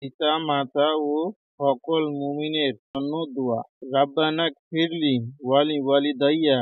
পিতা-মাতা ও সকল মুমিনের জন্য দোয়া। রাব্বানা গফিরলি ওয়ালি ওয়ালিদাইয়া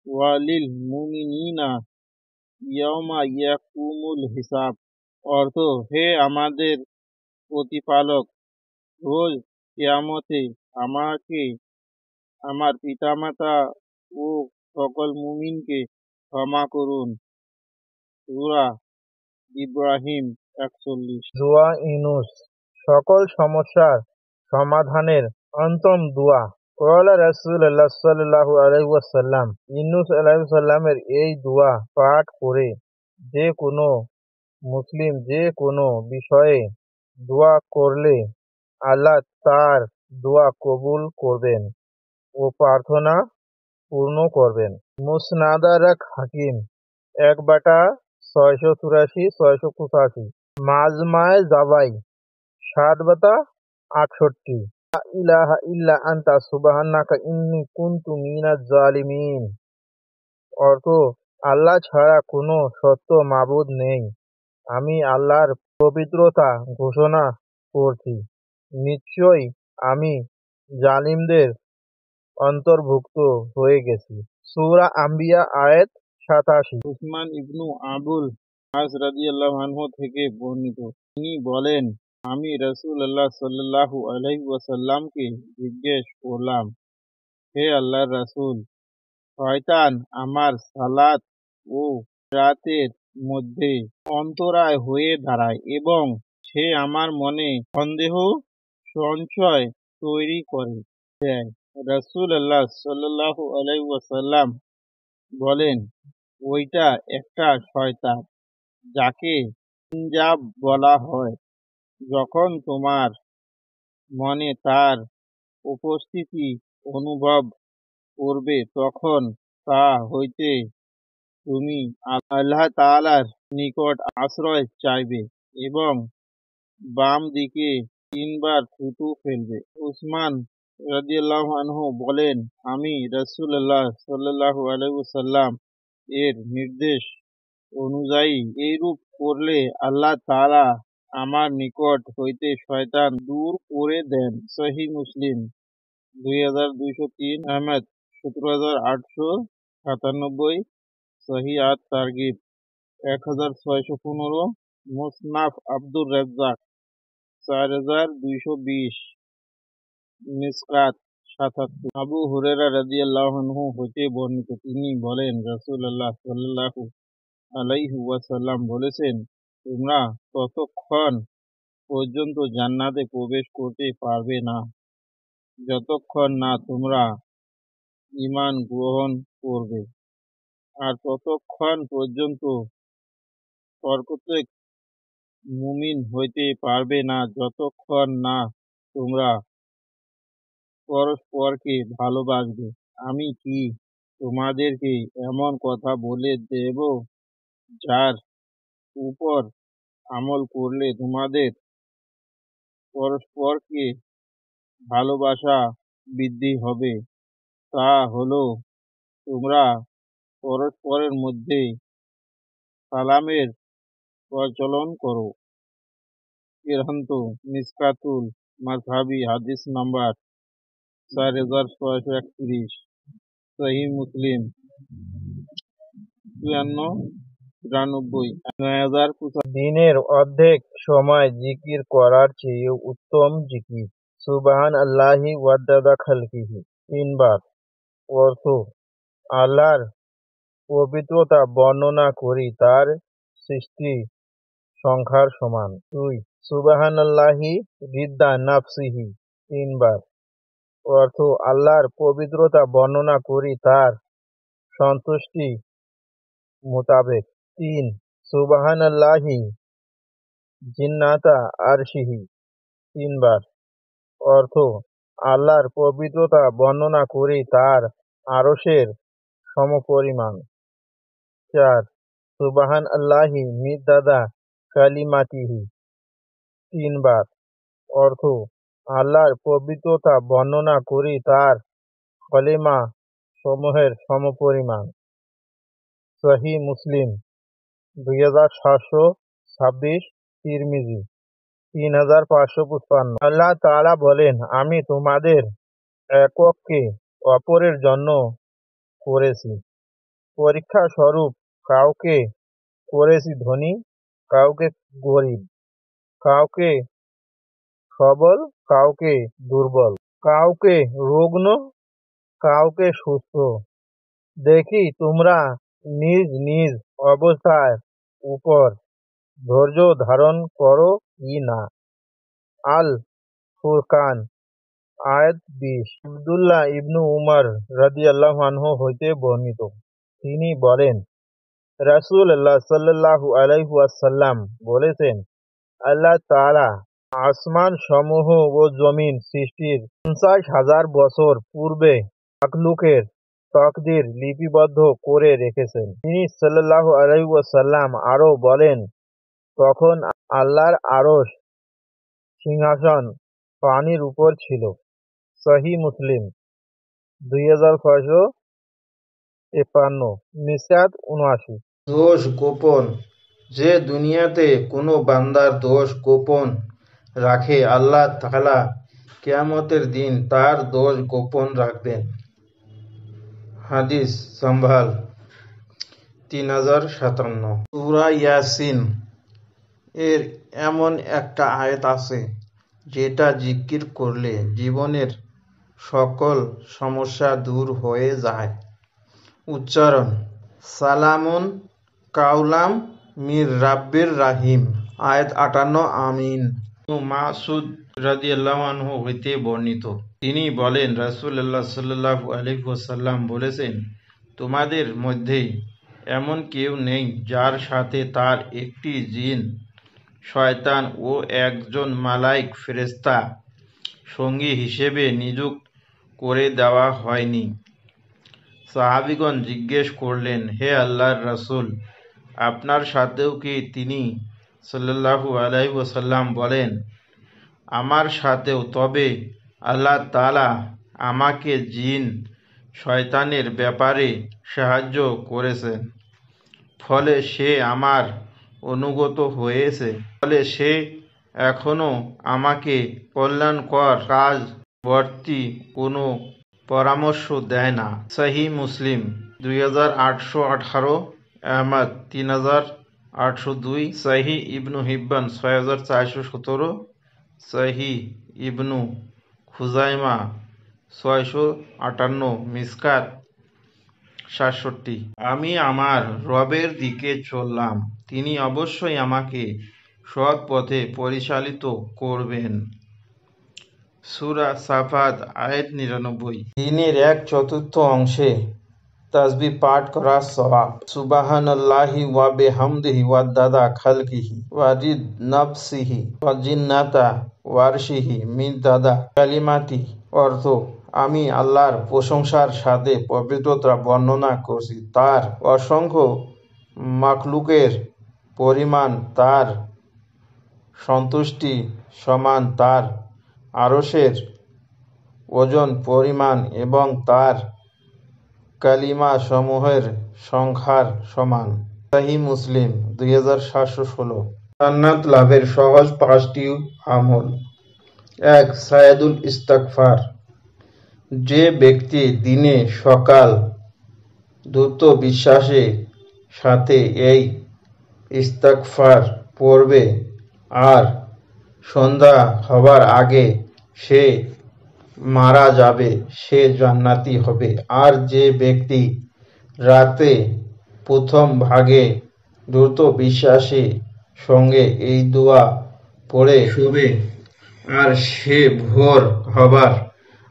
ওয়ালিল মুমিনিনা ইয়াউমা ইয়াকুমুল হিসাব। অর্থ, হে আমাদের প্রতিপালক, রোজ কিয়ামতে আমাকে, আমার পিতামাতা ও সকল মুমিনকে ক্ষমা করুন। সূরা ইব্রাহিম 41। দোয়া ইউনুস, সকল সমস্যার সমাধানের অন্তিম দোয়া। ক্বালা রাসূলুল্লাহ সাল্লাল্লাহু আলাইহি ওয়াসাল্লাম, ইউনুস আলাইহিস সালামের এই দোয়া পাঠ করে যে কোনো মুসলিম যে কোনো বিষয়ে দোয়া করলে আল্লাহ তার দোয়া কবুল করবেন ও প্রার্থনা পূর্ণ করবেন। মুসনাদারাক হাকিম 1/684-685। মাজমায়ে জাবাই 7/68। লা ইলাহা ইল্লা আনতা সুবহানাকা ইন্নী কুনতু মিনাজ জালিমিন। অর্থ, আল্লাহ ছাড়া কোনো সত্য মাবুদ নেই, আমি আল্লাহর পবিত্রতা ঘোষণা করছি, নিশ্চয়ই আমি জালিমদের অন্তর্ভুক্ত হয়ে গেছি। সূরা আম্বিয়া আয়াত 87। উসমান ইবনু আবুল আস রাদিয়াল্লাহু আনহু থেকে বর্ণিত, তিনি বলেন, আমি রাসূলুল্লাহ সাল্লাল্লাহু আলাইহি ওয়াসাল্লামকে জিজ্ঞেস করলাম, হে আল্লাহর রাসূল, শয়তান আমার সালাত ও কিরাতের মধ্যে অন্তরায় হয়ে দাঁড়ায় এবং সে আমার মনে সন্দেহ সংশয় তৈরি করে দেয়। রাসূলুল্লাহ সাল্লাল্লাহু আলাইহি ওয়াসাল্লাম বলেন, ওইটা একটা শয়তান, যাকে হিজাব বলা হয়। যখন তোমার মনে তার উপস্থিতি অনুভব করবে, তখন তা হইতে তুমি আল্লাহ তাআলার নিকট আশ্রয় চাইবে এবং বাম দিকে 3 বার থুতু ফেলবে। উসমান রাদিয়াল্লাহু আনহু বলেন, আমি রাসূলুল্লাহ সাল্লাল্লাহু আলাইহি ওয়াসাল্লাম এর নির্দেশ অনুযায়ী এইরূপ করলে আল্লাহ তাআলা আমার নিকট হইতে শয়তান দূর করে দেন। সহিহ মুসলিম 2203, আহমদ 17897, সহিহ আত-তারগিব 1615, মুসনাফ আব্দুর রাজ্জাক 4220, মিসকাত 77। আবু হুরায়রা রাদিয়াল্লাহু আনহু হতে বর্ণিত, তিনি বলেন, রাসূলুল্লাহ সাল্লাল্লাহু আলাইহি ওয়াসাল্লাম বলেছেন, তোমরা ততক্ষণ পর্যন্ত জান্নাতে প্রবেশ করতে পারবে না যতক্ষণ না তোমরা ঈমান গ্রহণ করবে, আর ততক্ষণ পর্যন্ত প্রত্যেক মুমিন হইতে পারবে না যতক্ষণ না তোমরা পরস্পরকে ভালোবাসবে। আমি কি তোমাদেরকে এমন কথা বলে দেব যার উপর আমল করলে তোমাদের পরস্পরকে ভালোবাসা বৃদ্ধি হবে? তা হলো, তোমরা পরস্পরের মধ্যে সালামের প্রচলন করো। গ্রন্থ মিশকাতুল মাযহাবী, হাদিস নাম্বার 4631, সহিহ মুসলিম 9493, 9095। দিনের অর্ধেক সময় জিকির করার চেয়ে উত্তম জিকির সুবহানাল্লাহি ওয়াদাদা খালকিহি 3 বার। অর্থ, আল্লাহর পবিত্রতা বর্ণনা করি তার সৃষ্টি সংখ্যার সমান। 2, সুবহানাল্লাহি রিদ্দা নাফসিহি 3 বার। অর্থ, আল্লাহর পবিত্রতা বর্ণনা করি তার সন্তুষ্টি মোতাবেক। 3, সুবহানাল্লাহি জিন্নাতা আরশিহি 3 বার। অর্থ, আল্লাহর পবিত্রতা বর্ণনা করি তার আরশের সমপরিমাণ। 4, সুবহানাল্লাহি মিদাদা কালিমাতিহি 3 বার। অর্থ, আল্লাহর পবিত্রতা বর্ণনা করি তার কলিমা সমূহের সমপরিমাণ। সহিহ মুসলিম 2726, তিরমিজি 3555। আল্লাহ তাআলা বলেন, আমি তোমাদের এককে অপরের জন্য করেছি পরীক্ষা স্বরূপ, কাউকে করেছি ধনী, কাউকে গরিব, কাউকে সবল, কাউকে দুর্বল, কাউকে রুগ্ন, কাউকে সুস্থ, দেখি তোমরা নিজ নিজ অবস্থার উপর ধৈর্য ধারণ করো কি না। আল ফুরকান আয়াত 20। আব্দুল্লাহ ইবনু উমর রাদিয়াল্লাহু আনহু হইতে বর্ণিত, তিনি বলেন, রাসূলুল্লাহ সাল্লাল্লাহু আলাইহি ওয়াসাল্লাম বলেছেন, আল্লাহ তাআলা আসমান সমূহ ও জমিন সৃষ্টির 50,000 বছর পূর্বে মাখলুকের তকদির লিপিবদ্ধ করে রেখেছেন। তিনি সাল্লাল্লাহু আলাইহি ওয়াসাল্লাম আরো বলেন, তখন আল্লাহর আরশ সিংহাসন পানির উপর ছিল। সহিহ মুসলিম 2653। মিশকাত 79। দোষ গোপন। যে দুনিয়াতে কোনো বান্দার দোষ গোপন রাখে, আল্লাহ তাআলা কিয়ামতের দিন তার দোষ গোপন রাখবেন। হাদিস সম্ভাল 3057। সূরা ইয়াসিন এর এমন একটা আয়াত আছে যেটা জিকির করলে জীবনের সকল সমস্যা দূর হয়ে যায়। উচ্চারণ: সালামুন কাউলাম মির রাব্বির রাহিম। আয়াত 58। আমিন। মাসউদ রাদিয়াল্লাহু আনহু হইতে বর্ণিত, তিনি বলেন, রাসূলুল্লাহ সাল্লাল্লাহু আলাইহি ওয়াসাল্লাম বলেছেন, তোমাদের মধ্যে এমন কেউ নেই যার সাথে তার একটি জিন, শয়তান ও একজন মালায়েক ফেরেশতা সঙ্গী হিসেবে নিযুক্ত করে দেওয়া হয়নি। সাহাবীগণ জিজ্ঞেস করলেন, হে আল্লাহর রাসূল, আপনার সাথেও কি? তিনি সাল্লাল্লাহু আলাইহি ওয়াসাল্লাম বলেন, আমার সাথেও। তবে আল্লাহ তাআলা আমাকে জিন শয়তানের ব্যাপারে সাহায্য করেছেন, ফলে সে আমার অনুগত হয়েছে, ফলে সে এখনো আমাকে কল্যাণকর কাজ বর্তি কোনো পরামর্শ দেয় না। সহিহ মুসলিম 2818, আহমদ 3802, সহিহ ইবনু হিব্বান 6417, সহিহ ইবনু খুজাইমা 658, মিশকাত 67। আমি আমার রবের দিকে চললাম, তিনি অবশ্যই আমাকে সৎ পথে পরিচালিত করবেন। সূরা সাফাত আয়াত 99। দিনের 1/4 অংশে তাসবিহ পাঠ করা সওয়াব। সুবহানাল্লাহি ওয়া বিহামদিহি ওয়াদাদা খালকিহি ওয়া রিদ নাফসিহি ওয়া জিন্নাতা ওয়ারশিহি মিদাদা কালিমাতি। অর্থ: আমি আল্লাহর প্রশংসার সাথে পবিত্রতা বর্ণনা করছি, তার অসংখ্য মাখলুকের পরিমাণ তার সন্তুষ্টি সমান, তার আরশের ওজন পরিমাণ এবং তার কালিমা সমূহের সংখ্যার সমান। সহিহ মুসলিম 2716। জান্নাত লাভের সহজ 5টি আমল। 1. সাইয়্যিদুল ইস্তিগফার। যে ব্যক্তি দিনে সকাল দ্রুত বিশ্বাসের সাথে এই ইস্তিগফার পড়বে আর সন্ধ্যা হবার আগে সে মারা যাবে, সে জান্নাতি হবে। আর যে ব্যক্তি রাতে প্রথম ভাগে দ্রুত বিশ্বাসের সঙ্গে এই দোয়া পড়ে শোবে আর সে ভোর হবার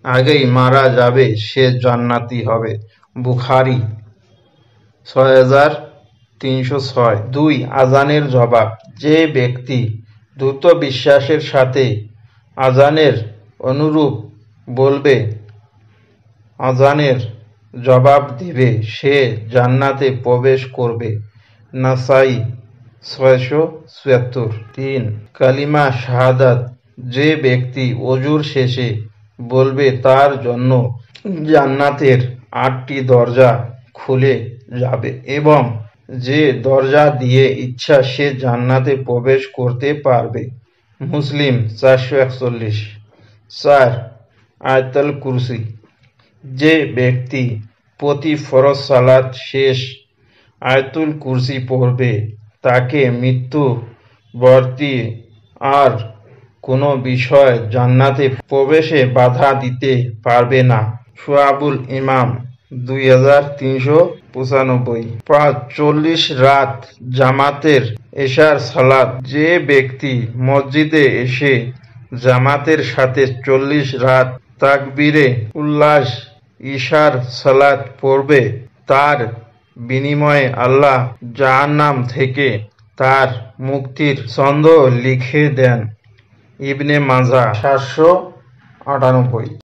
আগেই মারা যাবে, সে জান্নাতি হবে। বুখারী 6306। 2. আযানের জবাব। যে ব্যক্তি দ্রুত বিশ্বাসের সাথে আযানের অনুরূপ বলবে, আযানের জবাব দিবে, সে জান্নাতে প্রবেশ করবে। নাসাঈ 674। 3. কালিমা শাহাদাত। যে ব্যক্তি ওযুর শেষে বলবে, তার জন্য জান্নাতের 8টি দরজা খুলে যাবে এবং যে দরজা দিয়ে ইচ্ছা সে জান্নাতে প্রবেশ করতে পারবে। মুসলিম 441। 4 আয়াতুল কুরসি। যে ব্যক্তি প্রতি ফরজ সালাত শেষ আয়াতুল কুরসি পড়বে তাকে মৃত্যুবর্তী আর কোনো বিষয় জান্নাতে প্রবেশে বাধা দিতে পারবে না। শুআবুল ইমাম 2395। 5 40 রাত জামাতের এশার সালাত। যে ব্যক্তি মসজিদে এসে জামাতের সাথে 40 রাত তাকবীরে উল্লাস ঈশার সালাত পড়বে তার বিনিময়ে আল্লাহ জাহান্নাম থেকে তার মুক্তির ছন্দ লিখে দেন। ইবনে মাজাহ 798।